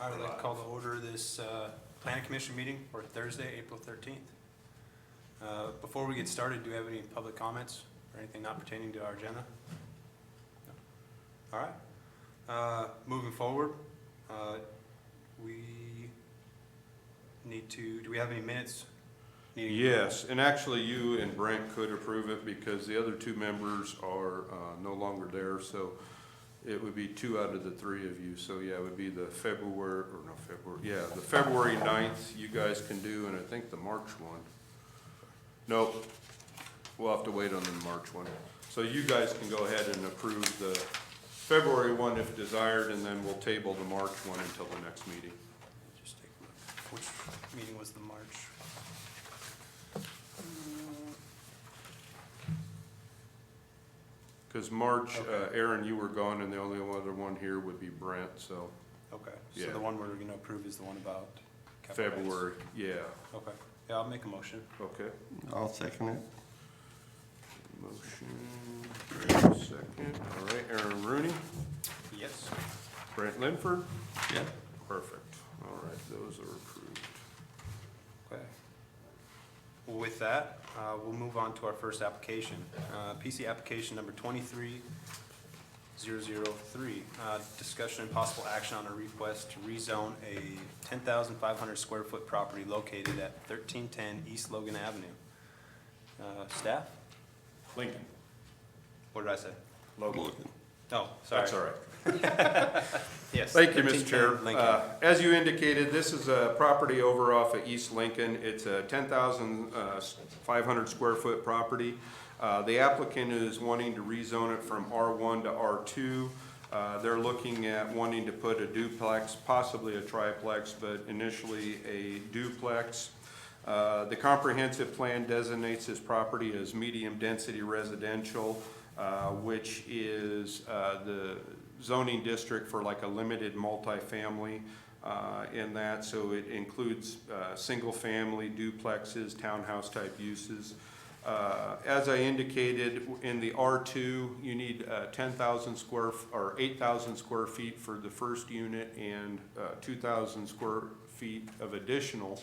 I would like to call to order this planning commission meeting for Thursday, April 13th. Before we get started, do we have any public comments or anything not pertaining to our agenda? No. All right. Moving forward, we need to, do we have any minutes? needing- Yes, and actually you and Brent could approve it because the other two members are no longer there, so it would be 2 out of the 3 of you. So yeah, it would be the the February 9th you guys can do, and I think the March one. Nope, we'll have to wait on the March one. So you guys can go ahead and approve the February one if desired, and then we'll table the March one until the next meeting. Just take a look. Which meeting was the March? Because March, Okay. Aaron, you were gone, and the only other one here would be Brent, so Okay, Yeah. so the one we're going to approve is the one about capital raise. February, yeah, Okay, yeah, I'll make a motion. okay. I'll second it. Motion, second, all right, Aaron Rooney, Yes. Brent Linford, Yeah. perfect, all right, those are approved. Okay. Well, with that, we'll move on to our first application. PC application number 23003. Discussion and possible action on a request to rezone a 10,500 square foot property located at 1310 East Logan Avenue. Staff? Lincoln. What did I say? Logan. Oh, sorry. That's all right. Yes. Thank you, Mr. Chair. 1310 Lincoln. As you indicated, this is a property over off of East Lincoln. It's a 10,500 square foot property. The applicant is wanting to rezone it from R1 to R2. They're looking at wanting to put a duplex, possibly a triplex, but initially a duplex. The comprehensive plan designates this property as medium-density residential, which is the zoning district for like a limited multifamily in that. So it includes single-family duplexes, townhouse-type uses. As I indicated, in the R2, you need 10,000 square, or 8,000 square feet for the first unit and 2,000 square feet of additional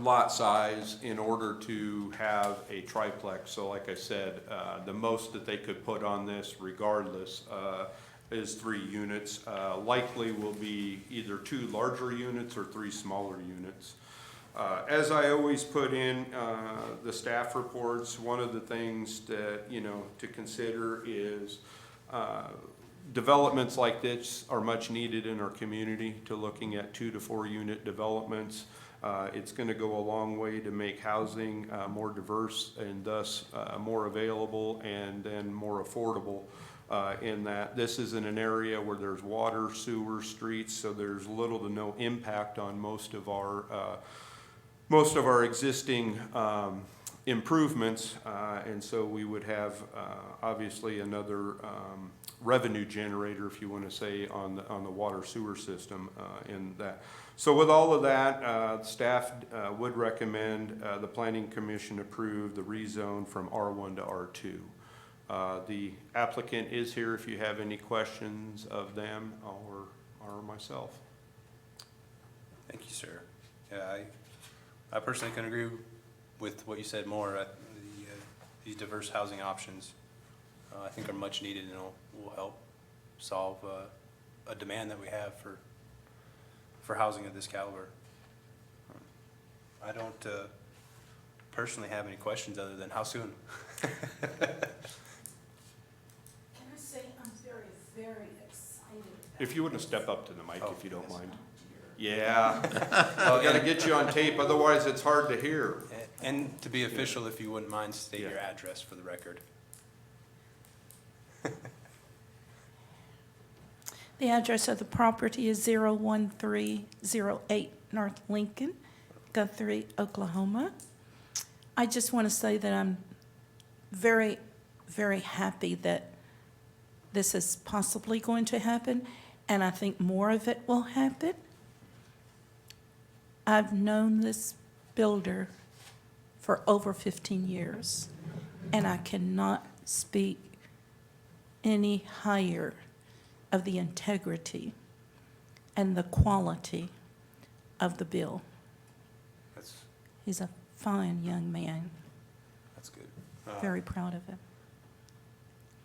lot size in order to have a triplex. So like I said, the most that they could put on this regardless is 3 units. Likely will be either 2 larger units or 3 smaller units. As I always put in the staff reports, one of the things that, to consider is developments like this are much needed in our community, to looking at 2 to 4 unit developments. It's going to go a long way to make housing more diverse and thus more available and then more affordable in that this is in an area where there's water, sewer, streets, so there's little to no impact on most of our existing improvements, and so we would have obviously another revenue generator, if you want to say, on the water sewer system in that. So with all of that, staff would recommend the Planning Commission approve the rezone from R1 to R2. The applicant is here if you have any questions of them or myself. Thank you, sir. Yeah, I personally can agree with what you said more. These diverse housing options, I think, are much needed and will help solve a demand that we have for housing of this caliber. I don't personally have any questions other than how soon. Can I say I'm very, very excited about If you wouldn't this. step up to the mic, Oh, if you don't yes. mind. Yeah, Oh, I gotta get you on tape, otherwise it's hard to hear. And to be official, if you wouldn't mind, state Yeah. your address for the record. The address of the property is 01308 North Lincoln, Guthrie, Oklahoma. I just want to say that I'm very, very happy that this is possibly going to happen, and I think more of it will happen. I've known this builder for over 15 years, and I cannot speak any higher of the integrity and the quality of the bill. That's He's a fine young man, good. very proud of him.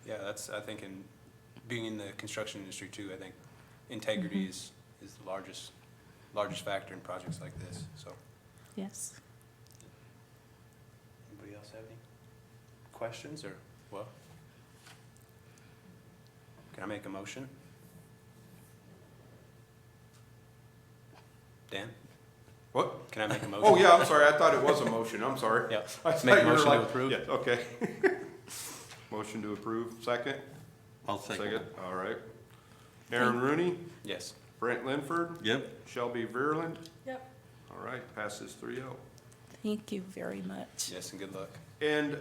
Yeah, that's, I think, in being in the construction industry too, I think integrity is the largest factor in projects like this, so. Yes. Anybody else have any questions or what? Can I make a motion? Dan, What? can I make a motion? Oh, yeah, I'm sorry, I thought it was a motion, I'm sorry. Yeah. I thought Make a you were motion to like- approve? Yeah, okay. Motion to approve, second? I'll second. All right. Aaron Rooney, Yes. Brent Linford, Yep. Shelby Veerland. Yep. All right, passes 3-0. Thank you very much. Yes, and good luck. And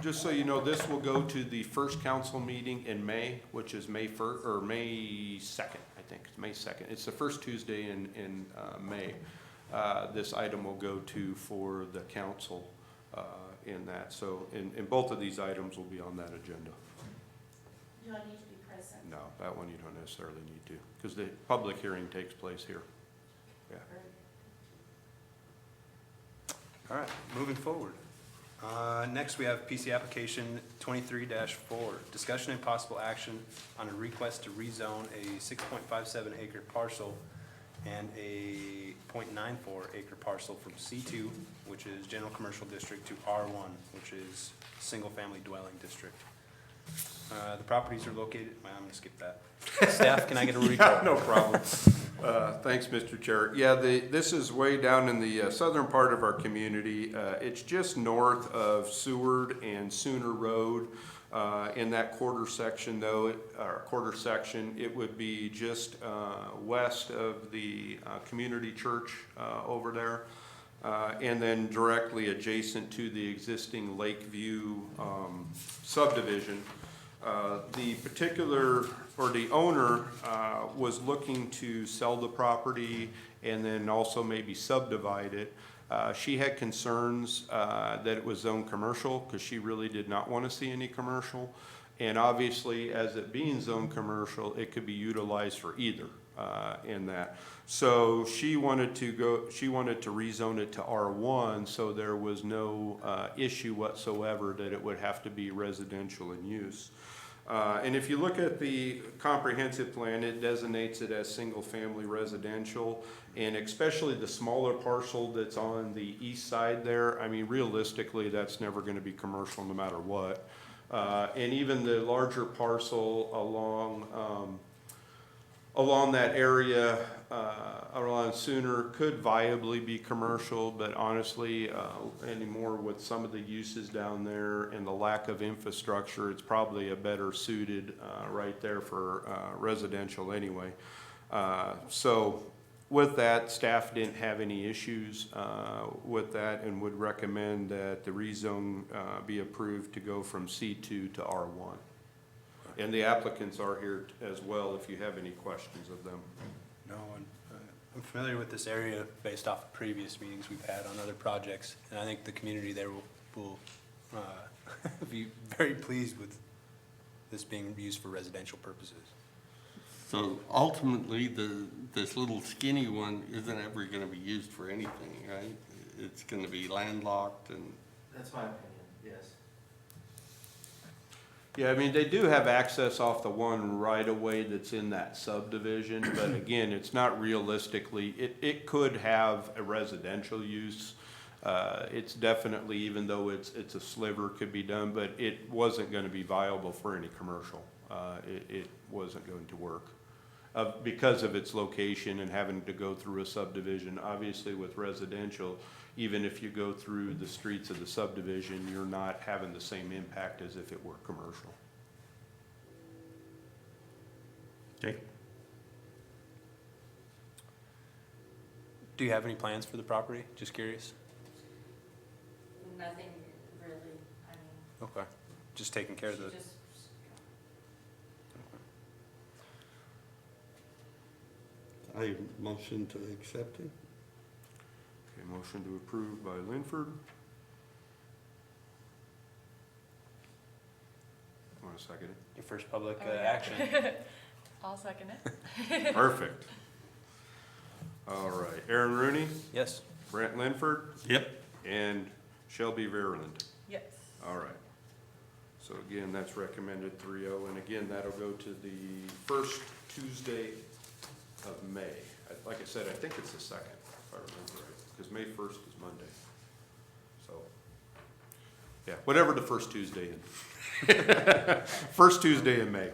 just so you know, this will go to the first council meeting in May, which is May 1st, or May 2nd, I think, it's May 2nd. It's the first Tuesday in May. This item will go to for the council in that. So, in both of these items will be on that agenda. Do I need to be present? No, that one you don't necessarily need to, because the public hearing takes place here. Yeah. All right, moving forward. Next, we have PC application 23-4, discussion and possible action on a request to rezone a 6.57 acre parcel and a 0.94 acre parcel from C2, which is general commercial district, to R1, which is single family dwelling district. The properties are located, well, I'm gonna skip that. Staff, can I get a report? No problem. Thanks, Mr. Chair. Yeah, this is way down in the southern part of our community. It's just north of Seward and Sooner Road. In that quarter section, it would be just west of the community church over there. And then directly adjacent to the existing Lakeview subdivision. The particular, or the owner, was looking to sell the property and then also maybe subdivide it. She had concerns that it was zoned commercial, because she really did not want to see any commercial. And obviously, as it being zoned commercial, it could be utilized for either in that. So she wanted to rezone it to R1, so there was no issue whatsoever that it would have to be residential in use. And if you look at the comprehensive plan, it designates it as single-family residential, and especially the smaller parcel that's on the east side there, I mean, realistically, that's never gonna be commercial no matter what. And even the larger parcel along that area, around Sooner, could viably be commercial, but honestly, anymore with some of the uses down there and the lack of infrastructure, it's probably a better suited right there for residential anyway. So with that, staff didn't have any issues with that and would recommend that the rezone be approved to go from C2 to R1. And the applicants are here as well if you have any questions of them. No, I'm familiar with this area based off of previous meetings we've had on other projects, and I think the community there will be very pleased with this being used for residential purposes. So ultimately, this little skinny one isn't ever gonna be used for anything, right? It's gonna be landlocked and, That's my opinion, yes. Yeah, I mean, they do have access off the one right-of-way that's in that subdivision, but again, it's not realistically, it could have a residential use. It's definitely, even though it's a sliver, could be done, but it wasn't gonna be viable for any commercial. It wasn't going to work. Because of its location and having to go through a subdivision. Obviously with residential, even if you go through the streets of the subdivision, you're not having the same impact as if it were commercial. okay, Do you have any plans for the property? Just curious. Nothing really, I mean, Okay, just taking care of the, she just, I motion to accept it. Okay, motion to approve by Linford. Want to second it? your first public Oh, yeah. action. I'll second it. Perfect. All right, Aaron Rooney, Yes. Brent Linford, Yep. and Shelby Veerland. Yes. All right. So again, that's recommended 3-0, and again, that'll go to the first Tuesday of May. Like I said, I think it's the second, if I remember right, because May 1st is Monday. So, yeah, whatever the first Tuesday in. First Tuesday in May.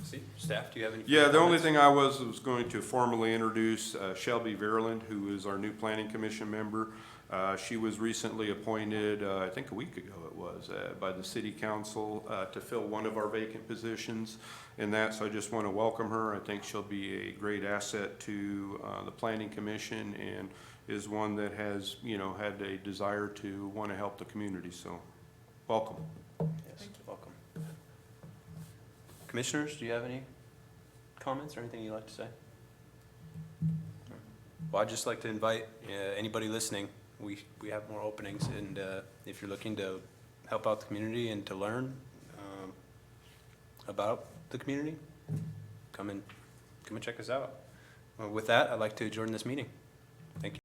See, staff, do you have any? Yeah, the only comments? thing I was going to formally introduce Shelby Veerland, who is our new planning commission member. She was recently appointed, I think a week ago it was, by the city council to fill one of our vacant positions in that, so I just want to welcome her. I think she'll be a great asset to the planning commission and is one that has, you know, had a desire to want to help the community, so welcome. Yes, welcome. Commissioners, do you have any comments or anything you'd like to say? Well, I'd just like to invite anybody listening, we have more openings, and if you're looking to help out the community and to learn about the community, come and check us out. With that, I'd like to adjourn this meeting. Thank you.